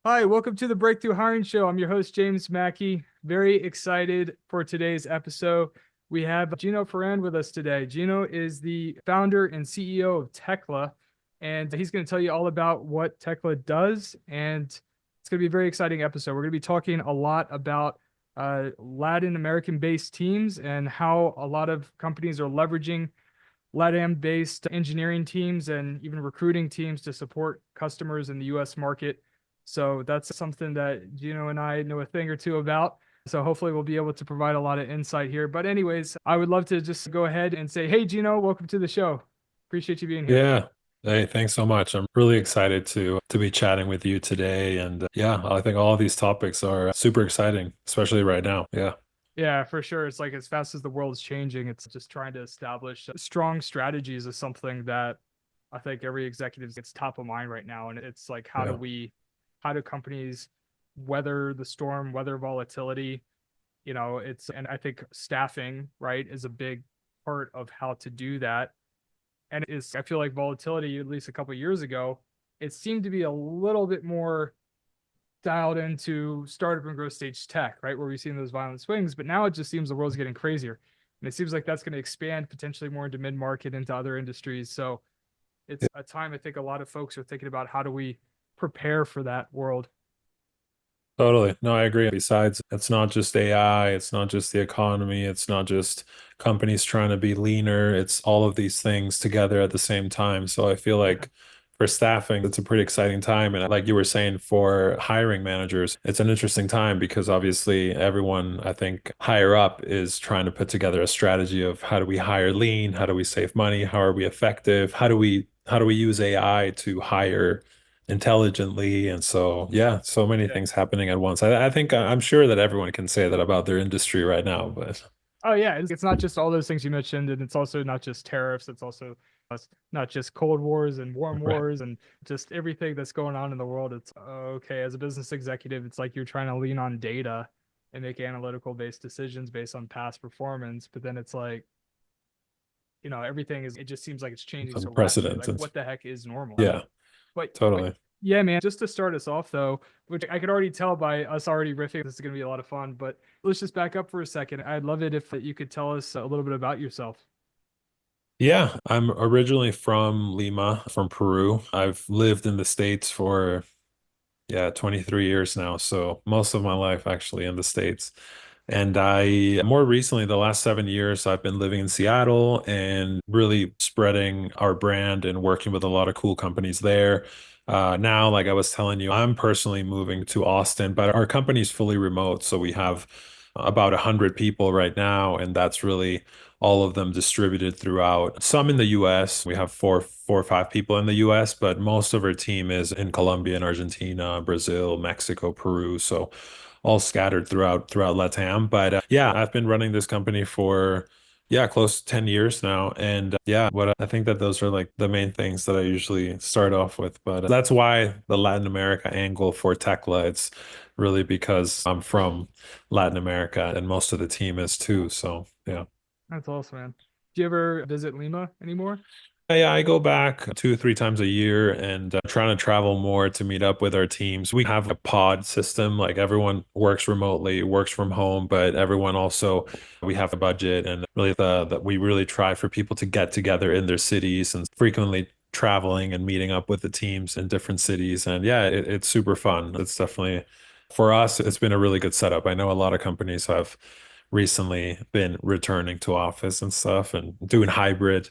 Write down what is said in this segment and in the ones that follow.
Hi, welcome to the Breakthrough Hiring Show. I'm your host, James Mackey. Very excited for today's episode. We have Gino Ferrand with us today. Gino is the founder and CEO of Tecla, and he's going to tell you all about what Tecla does. And it's going to be a very exciting episode. We're going to be talking a lot about Latin American based teams and how a lot of companies are leveraging LATAM based engineering teams and even recruiting teams to support customers in the US market. So that's something that Gino and I know a thing or two about. So hopefully we'll be able to provide a lot of insight here. But anyways, I would love to just go ahead and say, hey, Gino, welcome to the show. Appreciate you being here. Yeah. Hey, thanks so much. I'm really excited to be chatting with you today. And yeah, I think all of these topics are super exciting, especially right now. Yeah. Yeah, for sure. It's like as fast as the world's changing, it's just trying to establish strong strategies is something that I think every executive gets top of mind right now. And it's like, Yeah. how do companies weather the storm, weather volatility? And I think staffing, right, is a big part of how to do that. And I feel like volatility, at least a couple of years ago, it seemed to be a little bit more dialed into startup and growth stage tech, right? Where we've seen those violent swings, but now it just seems the world's getting crazier. And it seems like that's going to expand potentially more into mid market, into other industries. So it's a time I think a lot of folks are thinking about how do we prepare for that world. Totally. No, I agree. Besides, it's not just AI, it's not just the economy, it's not just companies trying to be leaner. It's all of these things together at the same time. So I feel Yeah. like for staffing, it's a pretty exciting time. And like you were saying, for hiring managers, it's an interesting time because obviously everyone, I think, higher up is trying to put together a strategy of how do we hire lean? How do we save money? How are we effective? How do we use AI to hire intelligently? And so, yeah, so many Yeah. things happening at once. I think I'm sure that everyone can say that about their industry right now, but Oh yeah, it's not just all those things you mentioned, and it's also not just tariffs. It's also not just Cold Wars and warm right. wars and just everything that's going on in the world. It's okay. As a business executive, it's like you're trying to lean on data and make analytical based decisions based on past performance. But then it's like, everything is, it just seems like it's changing Some so rapidly. precedent. Like, what the heck is normal? Yeah, But totally. yeah, man, just to start us off though, which I could already tell by us already riffing, this is going to be a lot of fun, but let's just back up for a second. I'd love it if you could tell us a little bit about yourself. Yeah, I'm originally from Lima, from Peru. I've lived in the States for, yeah, 23 years now. So most of my life actually in the States. And I more recently, the last 7 years, I've been living in Seattle and really spreading our brand and working with a lot of cool companies there. Now, like I was telling you, I'm personally moving to Austin, but our company's fully remote. So we have about 100 people right now, and that's really all of them distributed throughout. Some in the US. We have four or five people in the US, but most of our team is in Colombia and Argentina, Brazil, Mexico, Peru. So all scattered throughout LATAM. But yeah, I've been running this company for yeah, close to 10 years now. And yeah, what I think that those are like the main things that I usually start off with. But that's why the Latin America angle for Tecla, it's really because I'm from Latin America and most of the team is too. So yeah. That's awesome, man. Do you ever visit Lima anymore? Yeah, I go back 2, 3 times a year and trying to travel more to meet up with our teams. We have a pod system, like everyone works remotely, works from home, but everyone also, we have a budget and really that we really try for people to get together in their cities and frequently traveling and meeting up with the teams in different cities. And yeah, it's super fun. It's definitely, for us, it's been a really good setup. I know a lot of companies have recently been returning to office and stuff and doing hybrid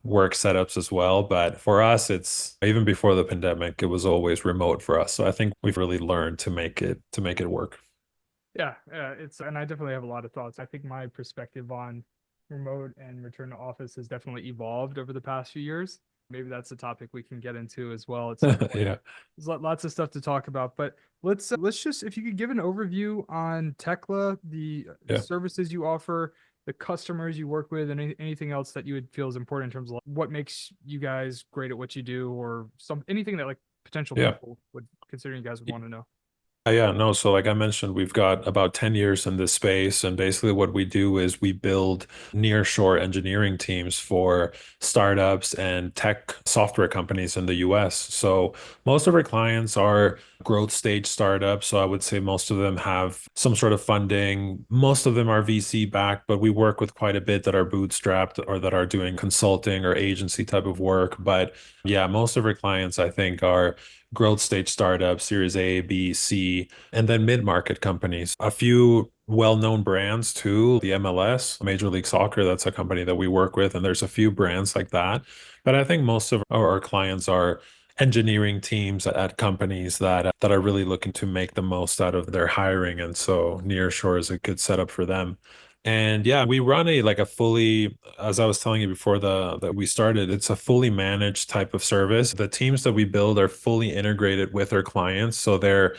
work setups as well. But for us, it's even before the pandemic, it was always remote for us. So I think we've really learned to make it work. Yeah, and I definitely have a lot of thoughts. I think my perspective on remote and return to office has definitely evolved over the past few years. Maybe that's a topic we can get into as well at some point. Yeah. There's lots of stuff to talk about, but let's just if you could give an overview on Tekla, the Yeah. services you offer, the customers you work with, and anything else that you would feel is important in terms of like, what makes you guys great at what you do, or anything that like potential Yeah. people would consider you guys would want to know. Yeah, no. So, like I mentioned, we've got about 10 years in this space. And basically, what we do is we build nearshore engineering teams for startups and tech software companies in the US. So, most of our clients are growth stage startups. So, I would say most of them have some sort of funding. Most of them are VC backed, but we work with quite a bit that are bootstrapped or that are doing consulting or agency type of work. But yeah, most of our clients, I think, are growth stage startups, Series A, B, C, and then mid-market companies. A few well-known brands too, the MLS, Major League Soccer, that's a company that we work with, and there's a few brands like that. But I think most of our clients are engineering teams at companies that are really looking to make the most out of their hiring, and so nearshore is a good setup for them. And yeah, we run a like a fully, as I was telling you before that we started, it's a fully managed type of service. The teams that we build are fully integrated with our clients. So they're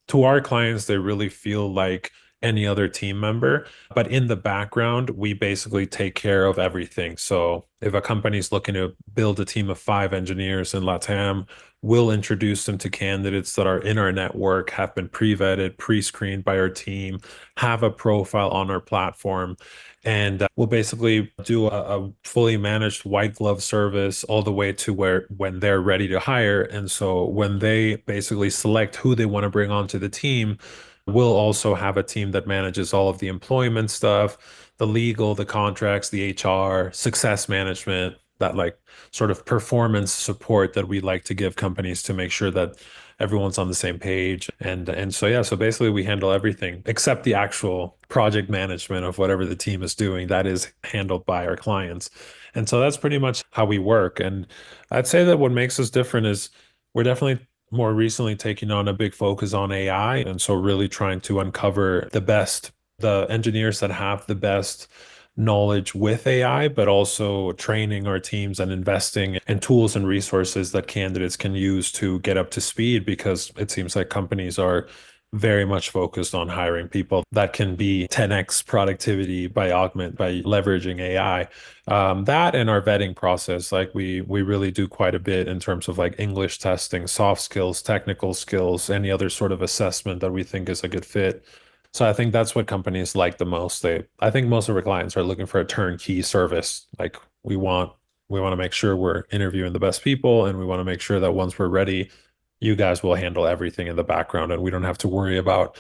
to our clients, they really feel like any other team member. But in the background, we basically take care of everything. So if a company's looking to build a team of 5 engineers in LATAM, we'll introduce them to candidates that are in our network, have been pre-vetted, pre-screened by our team, have a profile on our platform. And we'll basically do a fully managed white glove service all the way to where when they're ready to hire. And so when they basically select who they want to bring onto the team, we'll also have a team that manages all of the employment stuff, the legal, the contracts, the HR, success management, that like sort of performance support that we like to give companies to make sure that everyone's on the same page. And so yeah, so basically we handle everything except the actual project management of whatever the team is doing. That is handled by our clients. And so that's pretty much how we work. And I'd say that what makes us different is we're definitely more recently taking on a big focus on AI. And so really trying to uncover the engineers that have the best knowledge with AI, but also training our teams and investing in tools and resources that candidates can use to get up to speed because it seems like companies are very much focused on hiring people that can be 10x productivity by leveraging AI. That and our vetting process, like we really do quite a bit in terms of like English testing, soft skills, technical skills, any other sort of assessment that we think is a good fit. So I think that's what companies like the most. I think most of our clients are looking for a turnkey service. Like we want to make sure we're interviewing the best people, and we want to make sure that once we're ready, you guys will handle everything in the background, and we don't have to worry about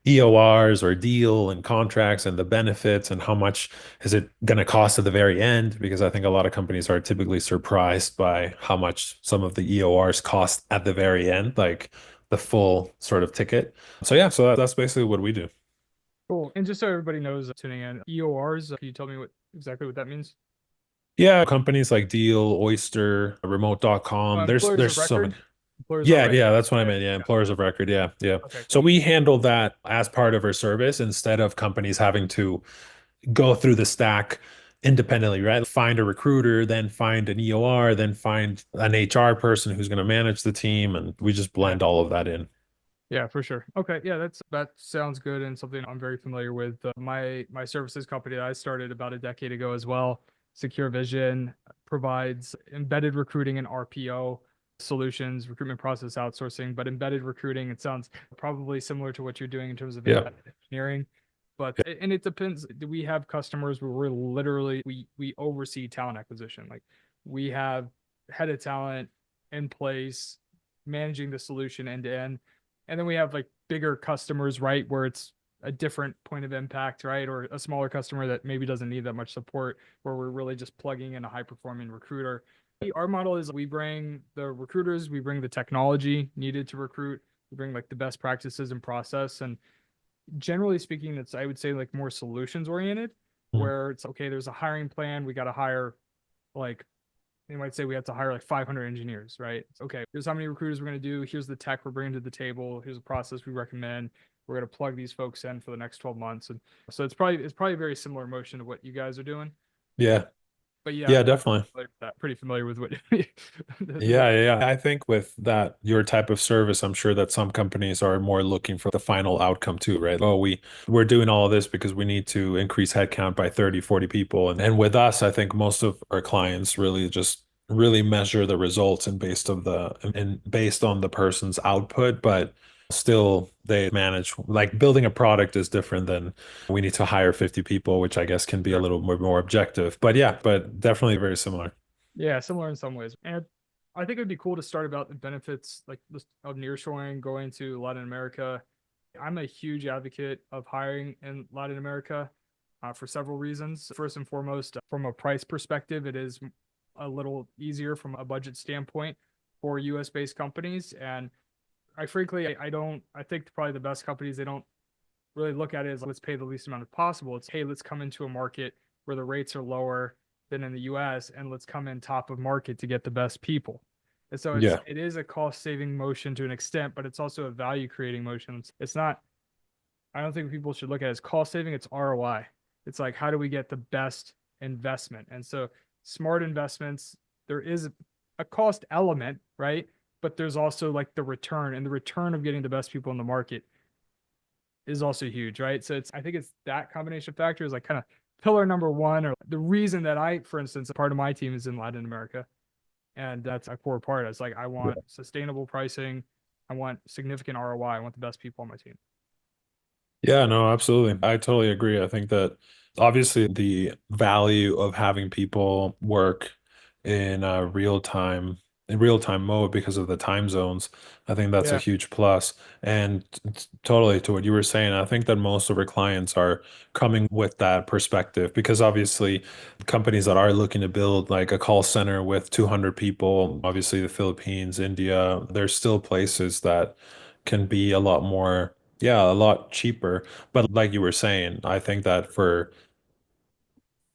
EORs or deal and contracts and the benefits and how much is it going to cost at the very end? Because I think a lot of companies are typically surprised by how much some of the EORs cost at the very end, like the full sort of ticket. So yeah, so that's basically what we do. Cool. And just so everybody knows tuning in, EORs, can you tell me what exactly what that means? Yeah, companies like Deal, Oyster, Oh, Remote.com. There's employers there's of so many. record? Employers of Yeah, record. yeah, that's what I Yeah, meant. Yeah, yeah. employers of record. Yeah, yeah. Okay, So cool. we handle that as part of our service instead of companies having to go through the stack independently, right? Find a recruiter, then find an EOR, then find an HR person who's going to manage the team, and we just Yeah. blend all of that in. Yeah, for sure. Okay, yeah, that sounds good and something I'm very familiar with. My services company that I started about a decade ago as well, Secure Vision, provides embedded recruiting and RPO solutions, recruitment process outsourcing, but embedded recruiting, it sounds probably similar to what you're doing in terms of Yeah. embedded engineering. But and it depends. Do we have customers where we're literally we oversee talent acquisition? Like we have head of talent in place managing the solution end to end, and then we have like bigger customers, right, where it's a different point of impact, right, or a smaller customer that maybe doesn't need that much support, where we're really just plugging in a high performing recruiter. Our model is we bring the recruiters, we bring the technology needed to recruit, we bring like the best practices and process, and generally speaking, it's I would say like more solutions oriented, Mhm. where it's okay, there's a hiring plan, we got to hire like they might say we have to hire like 500 engineers, right? It's okay. Here's how many recruiters we're going to do. Here's the tech we're bringing to the table. Here's a process we recommend. We're going to plug these folks in for the next 12 months. And so it's probably a very similar motion to what you guys are doing. Yeah. But yeah, Yeah, definitely. pretty familiar with what Yeah, yeah, yeah. I think with that, your type of service, I'm sure that some companies are more looking for the final outcome too, right? Oh, we're doing all of this because we need to increase headcount by 30, 40 people. And with us, I think most of our clients really just really measure the results and based on the person's output. But still they manage, like building a product is different than we need to hire 50 people, which I guess can be a Sure. little more objective. But yeah, but definitely very similar. Yeah, similar in some ways. And I think it would be cool to start about the benefits like of nearshoring, going to Latin America. I'm a huge advocate of hiring in Latin America for several reasons. First and foremost, from a price perspective, it is a little easier from a budget standpoint for US based companies. And I don't, I think probably the best companies, they don't really look at it as let's pay the least amount as possible. It's, hey, let's come into a market where the rates are lower than in the US and let's come in top of market to get the best people. And so Yeah. it is a cost saving motion to an extent, but it's also a value creating motion. It's not, I don't think people should look at it as cost saving, it's ROI. It's like how do we get the best investment? And so smart investments, there is a cost element, right? But there's also like the return, and the return of getting the best people in the market is also huge, right? So it's I think it's that combination of factors like kind of pillar number one, or the reason that I, for instance, a part of my team is in Latin America, and that's a core part. It's like I want sustainable pricing, I want significant ROI, I want the best people on my team. Yeah, no, absolutely. I totally agree. I think that obviously the value of having people work in real time mode because of the time zones, I think that's a Yeah, huge plus. And totally to what you were saying, I think that most of our clients are coming with that perspective because obviously companies that are looking to build like a call center with 200 people, obviously the Philippines, India, there's still places that can be a lot more, yeah, a lot cheaper. But like you were saying, I think that for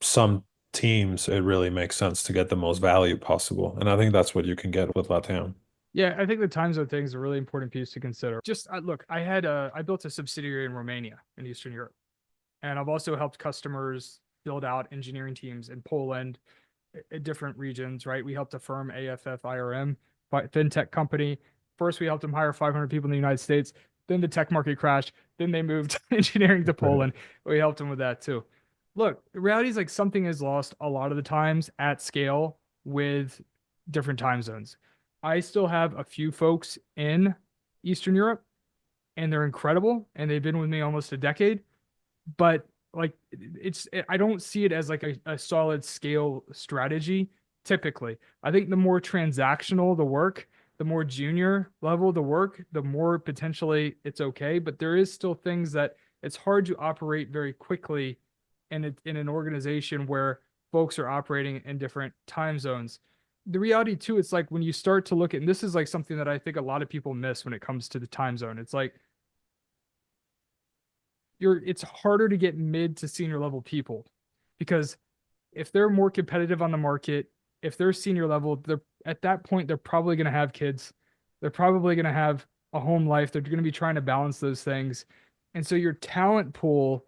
some teams, it really makes sense to get the most value possible. And I think that's what you can get with LATAM. yeah, I think the time zone thing is a really important piece to consider. Just look, I built a subsidiary in Romania in Eastern Europe, and I've also helped customers build out engineering teams in Poland, different regions, right? We helped a firm, AFF IRM, fintech company. First, we helped them hire 500 people in the United States. Then the tech market crashed. Then they moved engineering to Right. Poland. We helped them with that too. Look, the reality is like something is lost a lot of the times at scale with different time zones. I still have a few folks in Eastern Europe, and they're incredible, and they've been with me almost a decade, but like I don't see it as like a solid scale strategy typically. I think the more transactional the work, the more junior level the work, the more potentially it's okay, but there is still things that it's hard to operate very quickly in an organization where folks are operating in different time zones. The reality too, it's like when you start to look at, and this is like something that I think a lot of people miss when it comes to the time zone. It's like it's harder to get mid to senior level people because if they're more competitive on the market, if they're senior level, they're at that point they're probably going to have kids. They're probably going to have a home life. They're going to be trying to balance those things. And so your talent pool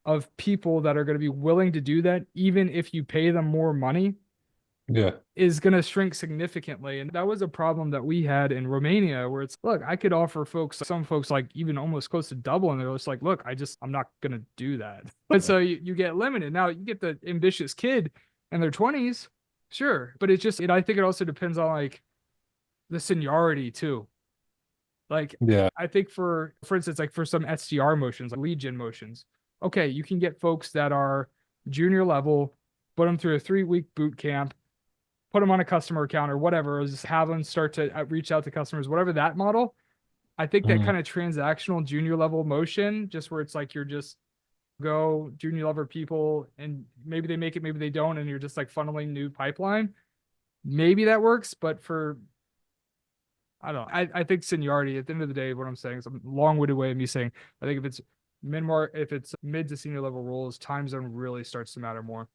of people that are going to be willing to do that, even if you pay them more money, Yeah. is going to shrink significantly. And that was a problem that we had in Romania, where it's, look, I could offer folks, some folks like even almost close to double, and they're just like, look, I'm not going to do that. But so you get limited. Now you get the ambitious kid in their 20s, sure. But I think it also depends on like the seniority too. Like, Yeah. I think for instance, like for some SDR motions, like lead gen motions, okay, you can get folks that are junior level, put them through a 3 week boot camp, put them on a customer account or whatever, or just have them start to reach out to customers, whatever that model. I think that Mhm. kind of transactional junior level motion, just where it's like you're just go junior level people and maybe they make it, maybe they don't, and you're just like funneling new pipeline. Maybe that works, but for I don't know. I think seniority at the end of the day, what I'm saying is a long-winded way of me saying I think if it's mid to senior level roles, time zone really starts to matter more.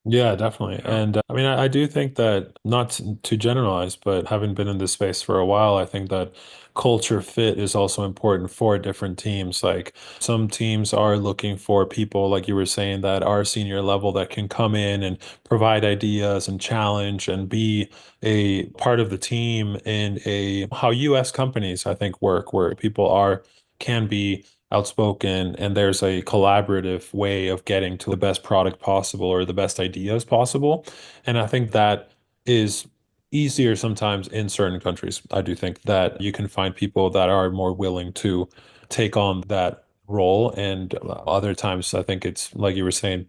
Yeah, definitely. You know? And I mean, I do think that not to generalize, but having been in this space for a while, I think that culture fit is also important for different teams. Like some teams are looking for people, like you were saying, that are senior level that can come in and provide ideas and challenge and be a part of the team in a how US companies, I think, work, where people are can be outspoken and there's a collaborative way of getting to the best product possible or the best ideas possible. And I think that is easier sometimes in certain countries. I do think that you can find people that are more willing to take on that role. And other times, I think it's like you were saying,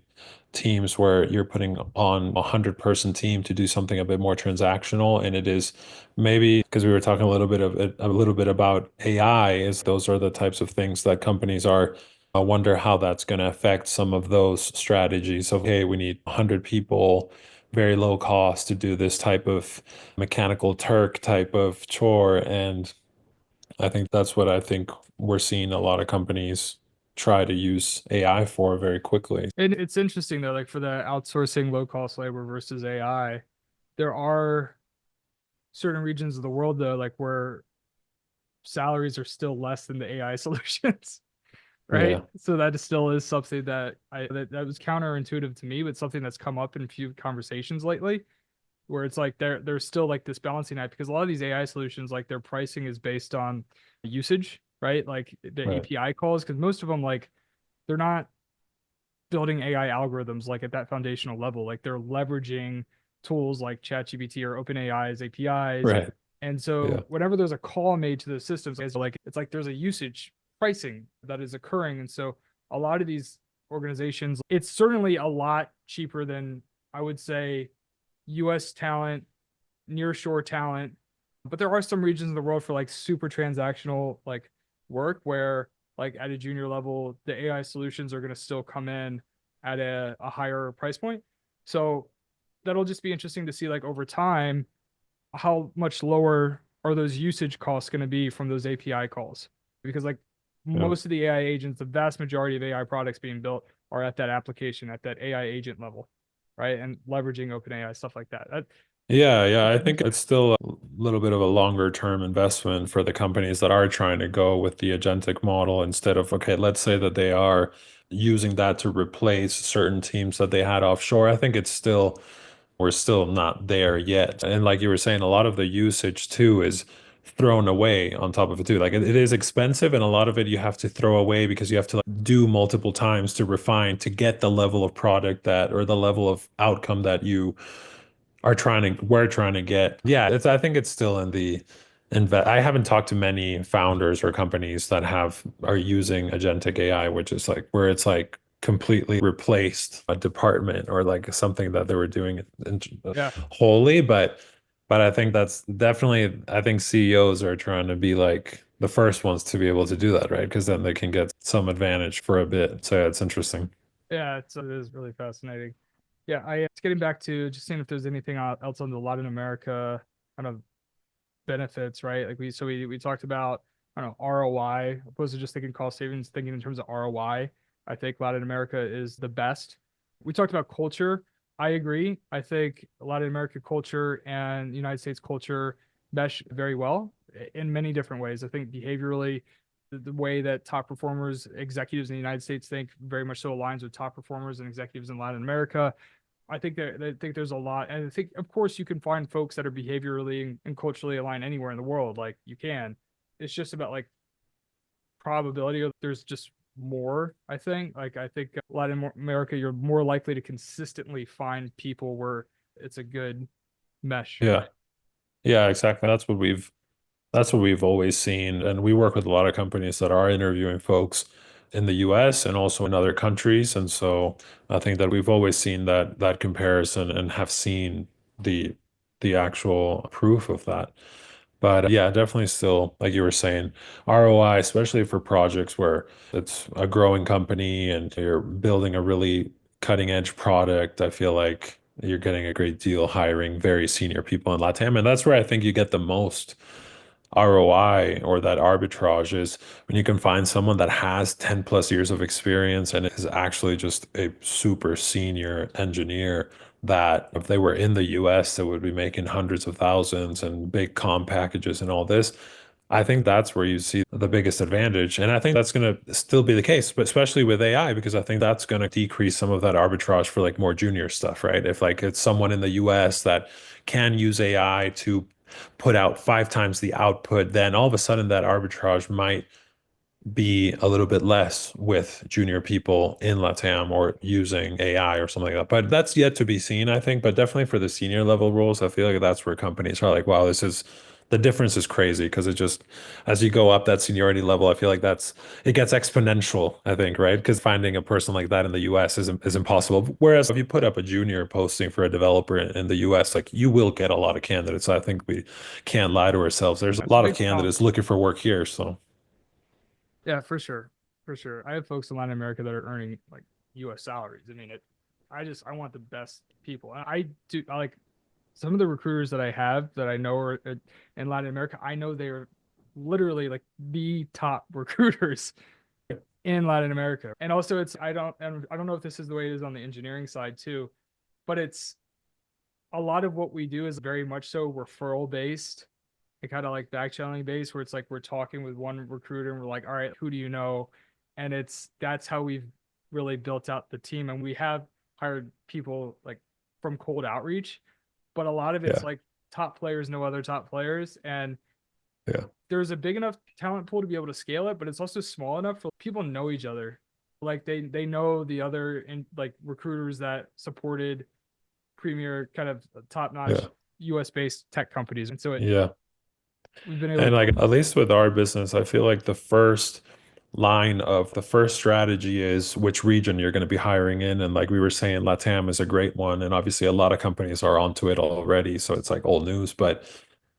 teams where you're putting on 100-person team to do something a bit more transactional. And it is maybe because we were talking a little bit about AI, is those are the types of things that companies are. I wonder how that's going to affect some of those strategies of, hey, we need 100 people, very low cost to do this type of mechanical Turk type of chore. And I think that's what I think we're seeing a lot of companies try to use AI for very quickly. And it's interesting though, like for the outsourcing low cost labor versus AI, there are certain regions of the world though, like where salaries are still less than the AI solutions, right? Yeah, So that still is something that was counterintuitive to me, but something that's come up in a few conversations lately, where it's like there's still like this balancing act because a lot of these AI solutions, like their pricing is based on usage, right? Like the right, API calls, because most of them like they're not building AI algorithms like at that foundational level. Like they're leveraging tools like ChatGPT or OpenAI's APIs. right. And Yeah, so whenever there's a call made to the systems, it's like there's a usage pricing that is occurring. And so a lot of these organizations, it's certainly a lot cheaper than I would say US talent, nearshore talent. But there are some regions in the world for like super transactional like work where like at a junior level, the AI solutions are going to still come in at a higher price point. So that'll just be interesting to see like over time how much lower are those usage costs going to be from those API calls? Because like yeah. most of the AI agents, the vast majority of AI products being built are at that application, at that AI agent level, right? And leveraging OpenAI stuff like that. Yeah, yeah. It's I an think it's still a little bit of a longer term investment for the companies that are trying to go with the agentic model instead of, okay, let's say that they are using that to replace certain teams that they had offshore. I think we're still not there yet. And like you were saying, a lot of the usage too is thrown away on top of it too. Like it is expensive and a lot of it you have to throw away because you have to like do multiple times to refine to get the level of product that or the level of outcome that you we're trying to get. Yeah, I think it's still in the I haven't talked to many founders or companies that are using agentic AI, which is like where it's like completely replaced a department or like something that they were doing Yeah. wholly. But I think that's definitely, I think CEOs are trying to be like the first ones to be able to do that, right? Because then they can get some advantage for a bit. So yeah, it's interesting. Yeah, it is really fascinating. Yeah, it's getting back to just seeing if there's anything else on the Latin America kind of benefits, right? Like we talked about, I don't know, ROI, opposed to just thinking cost savings, thinking in terms of ROI. I think Latin America is the best. We talked about culture. I agree. I think Latin America culture and United States culture mesh very well in many different ways. I think behaviorally, the way that top performers, executives in the United States think very much so aligns with top performers and executives in Latin America. I think there's a lot, and I think of course you can find folks that are behaviorally and culturally aligned anywhere in the world. Like you can. It's just about like probability of there's just more. I think I think Latin America, you're more likely to consistently find people where it's a good mesh, Yeah. right? Yeah, exactly. That's what we've always seen. And we work with a lot of companies that are interviewing folks in the US and also in other countries. And so I think that we've always seen that comparison and have seen the the actual proof of that. But yeah, definitely still, like you were saying, ROI, especially for projects where it's a growing company and you're building a really cutting edge product, I feel like you're getting a great deal hiring very senior people in LATAM. And that's where I think you get the most ROI or that arbitrage is when you can find someone that has 10 plus years of experience and is actually just a super senior engineer that if they were in the US, they would be making hundreds of thousands and big comp packages and all this. I think that's where you see the biggest advantage. And I think that's going to still be the case, but especially with AI, because I think that's going to decrease some of that arbitrage for like more junior stuff, right? If like it's someone in the US that can use AI to put out 5 times the output, then all of a sudden that arbitrage might be a little bit less with junior people in LATAM or using AI or something like that. But that's yet to be seen, I think. But definitely for the senior level roles, I feel like that's where companies are like, wow, this is the difference is crazy because it just as you go up that seniority level, I feel like it gets exponential, I think, right? Because finding a person like that in the US is impossible. Whereas if you put up a junior posting for a developer in the US, like you will get a lot of candidates. I think we can't lie to ourselves. There's a That's a lot of big challenge. candidates looking for work here. So Yeah, for sure. For sure. I have folks in Latin America that are earning like US salaries. I mean, I want the best people. And I like some of the recruiters that I have that I know are in Latin America. I know they're literally like the top recruiters in Latin America. And also I don't know if this is the way it is on the engineering side too, but it's a lot of what we do is very much so referral based and kind of like back channeling based, where it's like we're talking with one recruiter and we're like, all right, who do you know? And that's how we've really built out the team. And we have hired people like from cold outreach, but a lot of it's yeah, like top players know other top players. And yeah. there's a big enough talent pool to be able to scale it, but it's also small enough for people know each other. Like they know the other in like recruiters that supported premier kind of top notch Yeah. US based tech companies. And so Yeah. we've been able to And like build. at least with our business, I feel like the first strategy is which region you're going to be hiring in. And like we were saying, LATAM is a great one. And obviously a lot of companies are onto it already. So it's like old news. But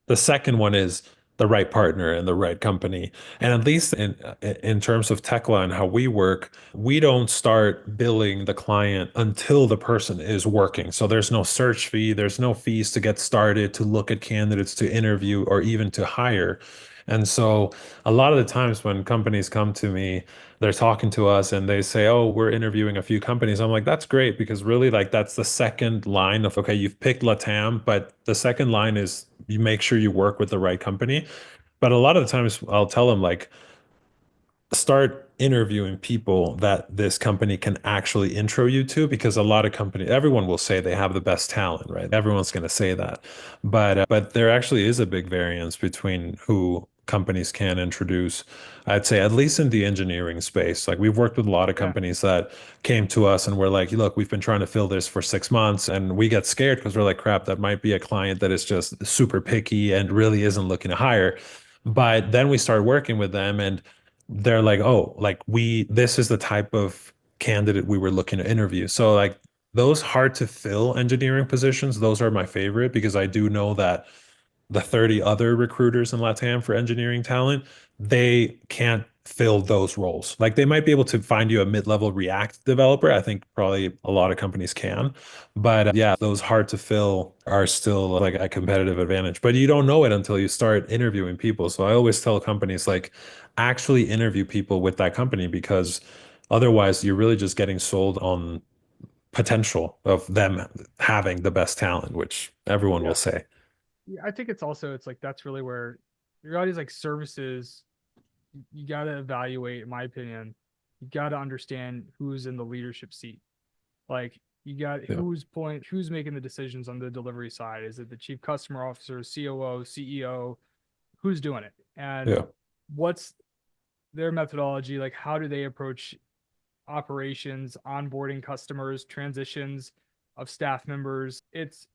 the second one is the right partner and the right company. And at least in terms of Tecla and how we work, we don't start billing the client until the person is working. So there's no search fee, there's no fees to get started, to look at candidates, to interview, or even to hire. And so a lot of the times when companies come to me, they're talking to us and they say, "Oh, we're interviewing a few companies." I'm like, "That's great," because really like that's the second line of, okay, you've picked LATAM, but the second line is you make sure you work with the right company. But a lot of the times I'll tell them like start interviewing people that this company can actually intro you to, because a lot of companies, everyone will say they have the best talent, right? Everyone's going to say that. But there actually is a big variance between who companies can introduce. I'd say at least in the engineering space. Like we've worked with a lot of Yeah. companies that came to us and were like, look, we've been trying to fill this for 6 months, and we get scared because we're like, crap, that might be a client that is just super picky and really isn't looking to hire. But then we start working with them and they're like, oh, like this is the type of candidate we were looking to interview. So like those hard to fill engineering positions, those are my favorite because I do know that the 30 other recruiters in LATAM for engineering talent, they can't fill those roles. Like they might be able to find you a mid-level React developer. I think probably a lot of companies can. But yeah, those hard to fill are still like a competitive advantage. But you don't know it until you start interviewing people. So I always tell companies like actually interview people with that company because otherwise you're really just getting sold on potential of them having the best talent, which everyone will Yeah. say. Yeah, I think it's like that's really where all these like services you got to evaluate, in my opinion. You got to understand who's in the leadership seat. Like you got Yeah. who's making the decisions on the delivery side. Is it the chief customer officer, COO, CEO? Who's doing it? And Yeah. what's their methodology? Like how do they approach operations, onboarding customers, transitions of staff members? It's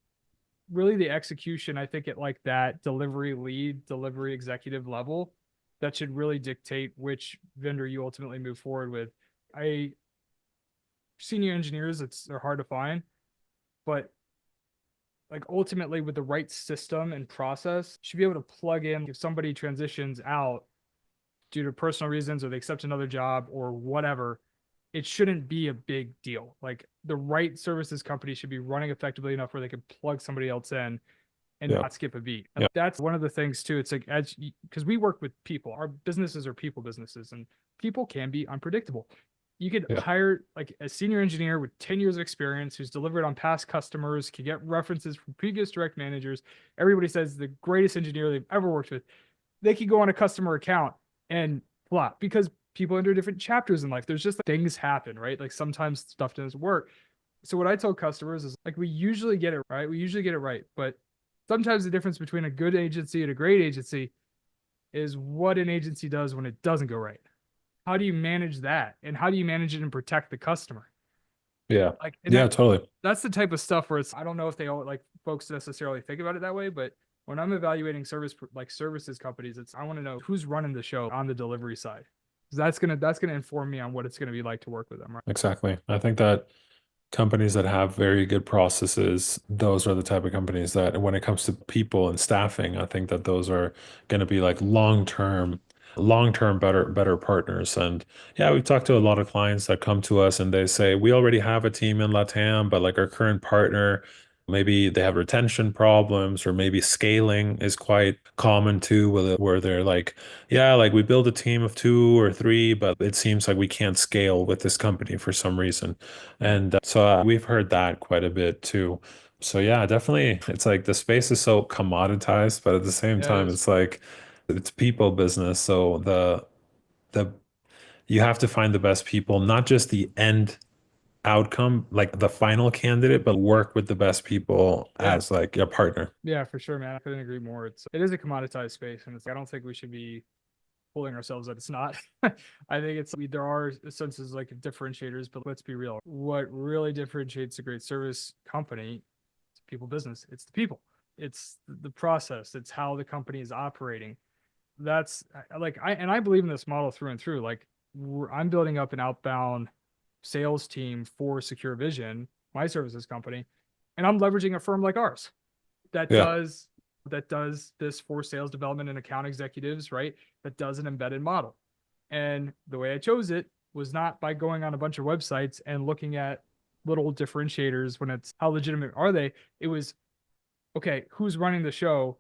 really the execution, I think, at like that delivery lead, delivery executive level that should really dictate which vendor you ultimately move forward with. I Senior engineers, they're hard to find, but like ultimately with the right system and process, you should be able to plug in if somebody transitions out due to personal reasons or they accept another job or whatever. It shouldn't be a big deal. Like the right services company should be running effectively enough where they can plug somebody else in and Yeah. not skip a beat. Yeah. That's one of the things too. It's like as because we work with people, our businesses are people businesses, and people can be unpredictable. You could Yeah. hire like a senior engineer with 10 years of experience who's delivered on past customers, can get references from previous direct managers. Everybody says the greatest engineer they've ever worked with. They could go on a customer account and flop because people enter different chapters in life. There's just things happen, right? Like sometimes stuff doesn't work. So what I tell customers is like we usually get it right. We usually get it right, but sometimes the difference between a good agency and a great agency is what an agency does when it doesn't go right. how do you manage that? And how do you manage it and protect the customer? Yeah. Like, and Yeah, totally. that's the type of stuff where it's, I don't know if they all like folks necessarily think about it that way, but when I'm evaluating like services companies, it's, I want to know who's running the show on the delivery side. 'Cause that's gonna inform me on what it's gonna be like to work with them, right? Exactly. I think that companies that have very good processes, those are the type of companies that when it comes to people and staffing, I think that those are going to be like long-term better partners. And yeah, we've talked to a lot of clients that come to us and they say, we already have a team in LATAM, but like our current partner, maybe they have retention problems or maybe scaling is quite common too, where they're like, yeah, like we build a team of 2 or 3, but it seems like we can't scale with this company for some reason. And so we've heard that quite a bit too. So yeah, definitely it's like the space is so commoditized, but at the same Yeah, it time, is. it's like it's people business. So the you have to find the best people, not just the end outcome, like the final candidate, but work with the best people Yeah. as like a partner. Yeah, for sure, man. I couldn't agree more. It is a commoditized space, and it's, I don't think we should be fooling ourselves that it's not. I think there are senses like differentiators, but let's be real. What really differentiates a great service company, it's people business. It's the people. It's the process. It's how the company is operating. That's like I believe in this model through and through. Like, I'm building up an outbound sales team for Secure Vision, my services company, and I'm leveraging a firm like ours that Yeah. does this for sales development and account executives, right? That does an embedded model. And the way I chose it was not by going on a bunch of websites and looking at little differentiators when it's how legitimate are they. It was, okay, who's running the show?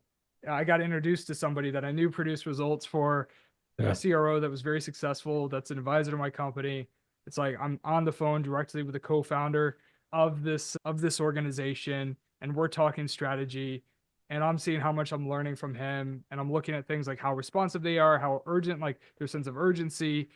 I got introduced to somebody that I knew produced results for a Yeah. CRO that was very successful. That's an advisor to my company. It's like I'm on the phone directly with the co-founder of this organization, and we're talking strategy, and I'm seeing how much I'm learning from him, and I'm looking at things like how responsive they are, how urgent, like their sense of urgency,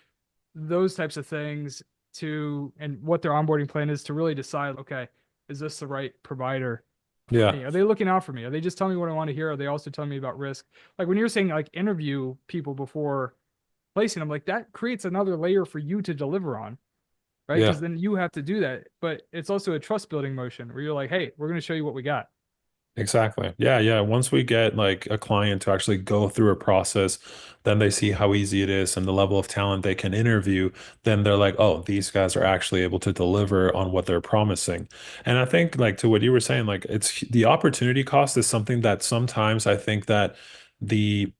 those types of things, and what their onboarding plan is to really decide, okay, is this the right provider for Yeah. me? Are they looking out for me? Are they just telling me what I want to hear? Are they also telling me about risk? Like when you're saying like interview people before placing them, like that creates another layer for you to deliver on, right? Yeah. Because then you have to do that. But it's also a trust building motion where you're like, hey, we're going to show you what we got. Exactly. Yeah, yeah. Once we get like a client to actually go through a process, then they see how easy it is and the level of talent they can interview, then they're like, oh, these guys are actually able to deliver on what they're promising. And I think like to what you were saying, like it's the opportunity cost is something that sometimes I think that the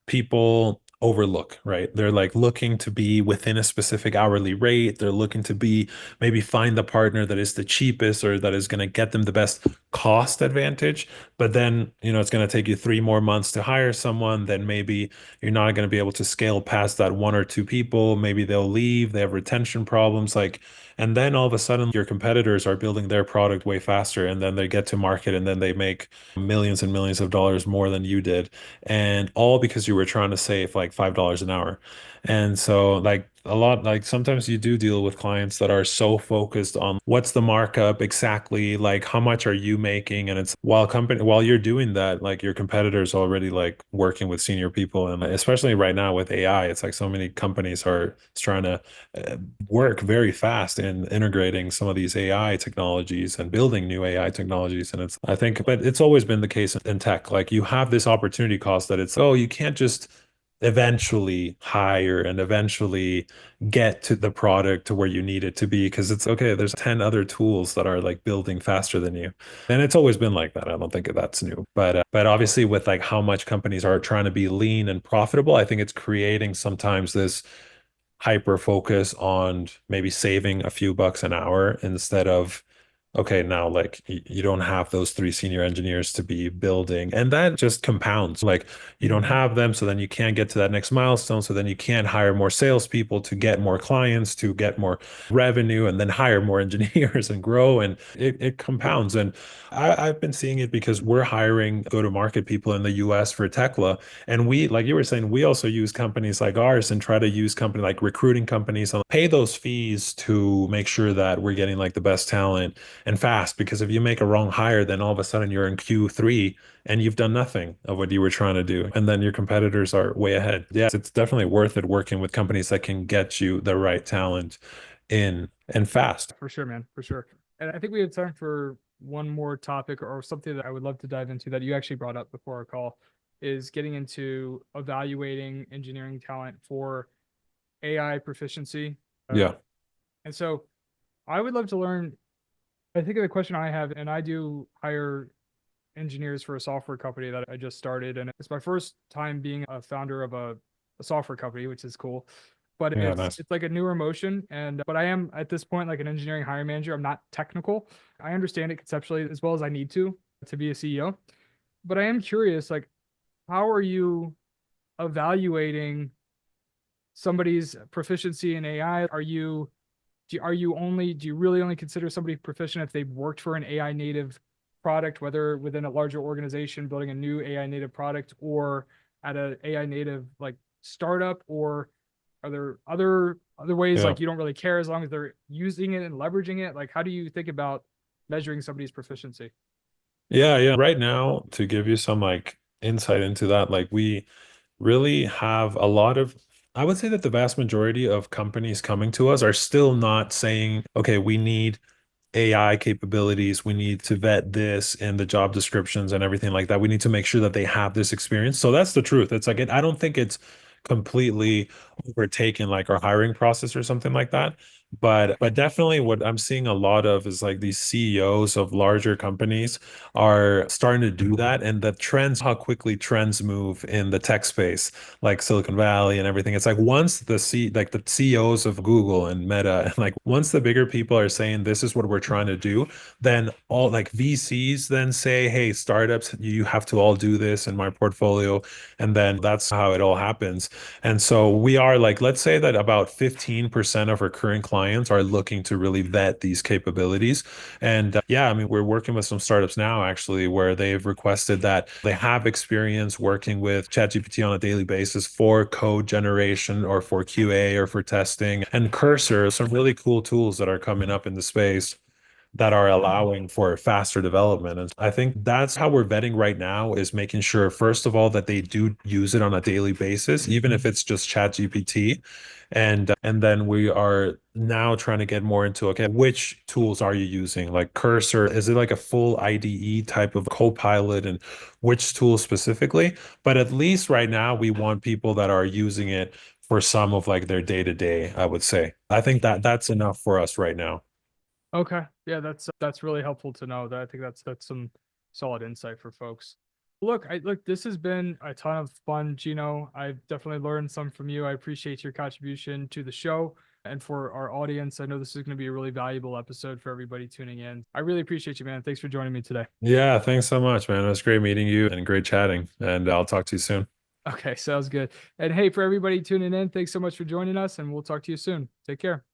people overlook, right? They're like looking to be within a specific hourly rate. They're looking to be maybe find the partner that is the cheapest or that is going to get them the best cost advantage. But then, it's going to take you 3 more months to hire someone. Then maybe you're not going to be able to scale past that 1 or 2 people. Maybe they'll leave. They have retention problems. Like, and then all of a sudden your competitors are building their product way faster and then they get to market and then they make millions and millions of dollars more than you did, and all because you were trying to save like $5 an hour. And so like a lot, like sometimes you do deal with clients that are so focused on what's the markup exactly, like how much are you making? And it's while you're doing that, like your competitors already like working with senior people. And especially right now with AI, it's like so many companies are trying to work very fast in integrating some of these AI technologies and building new AI technologies. And I think, but it's always been the case in tech. Like you have this opportunity cost that it's, oh, you can't just eventually hire and eventually get to the product to where you need it to be because it's okay, there's 10 other tools that are like building faster than you. And it's always been like that. I don't think that's new. But obviously with like how much companies are trying to be lean and profitable, I think it's creating sometimes this hyper focus on maybe saving a few bucks an hour instead of, okay, now like you don't have those 3 senior engineers to be building. And that just compounds. Like you don't Mm-hmm. have them. So then you can't get to that next milestone. So then you can't hire more salespeople to get more clients, to get more revenue, and then hire more engineers and grow. And it compounds. And I've been seeing it because we're hiring go-to-market people in the US for Tecla. And we, like you were saying, we also use companies like ours and try to use company like recruiting companies and pay those fees to make sure that we're getting like the best talent. and fast. Because if you make a wrong hire, then all of a sudden you're in Q3 and you've done nothing of what you were trying to do. And then your competitors are way ahead. Yeah, it's definitely worth it working with companies that can get you the right talent in and fast. For sure, man, for sure. And I think we have time for one more topic or something that I would love to dive into that you actually brought up before our call is getting into evaluating engineering talent for AI proficiency. Yeah. And so I would love to learn. I think of the question I have, and I do hire engineers for a software company that I just started, and it's my first time being a founder of a software company, which is cool. But Yeah, it's nice. it's like a newer motion, and but I am at this point like an engineering hiring manager. I'm not technical. I understand it conceptually as well as I need to be a CEO. But I am curious, like, how are you evaluating somebody's proficiency in AI? Do you really only consider somebody proficient if they've worked for an AI native product, whether within a larger organization building a new AI native product or at a AI native like startup, or are there other ways Yeah. like you don't really care as long as they're using it and leveraging it? Like how do you think about measuring somebody's proficiency? Yeah, yeah. Right now, to give you some like insight into that, like we really have a lot of, I would say that the vast majority of companies coming to us are still not saying, okay, we need AI capabilities. We need to vet this in the job descriptions and everything like that. We need to make sure that they have this experience. So that's the truth. It's like I don't think it's completely overtaken like our hiring process or something like that. But definitely what I'm seeing a lot of is like these CEOs of larger companies are starting to do that. And the trends, how quickly trends move in the tech space, like Silicon Valley and everything. It's like once like the CEOs of Google and Meta, and like once the bigger people are saying this is what we're trying to do, then all like VCs then say, hey, startups, you have to all do this in my portfolio. And then that's how it all happens. And so we are like, let's say that about 15% of our current clients are looking to really vet these capabilities. And yeah, I mean, we're working with some startups now actually where they've requested that they have experience working with ChatGPT on a daily basis for code generation or for QA or for testing. And Cursor, some really cool tools that are coming up in the space that are allowing for faster development. And I think that's how we're vetting right now is making sure, first of all, that they do use it on a daily basis, even if it's just Chat GPT. And then we are now trying to get more into, okay, which tools are you using? Like Cursor, is it like a full IDE type of Copilot and which tools specifically? But at least right now we want people that are using it for some of like their day to day, I would say. I think that that's enough for us right now. Okay. Yeah, that's really helpful to know. That I think that's some solid insight for folks. Look, this has been a ton of fun, Gino. I've definitely learned some from you. I appreciate your contribution to the show and for our audience. I know this is going to be a really valuable episode for everybody tuning in. I really appreciate you, man. Thanks for joining me today. Yeah, thanks so much, man. It was great meeting you and great chatting. And I'll talk to you soon. Okay, sounds good. And hey, for everybody tuning in, thanks so much for joining us, and we'll talk to you soon. Take care.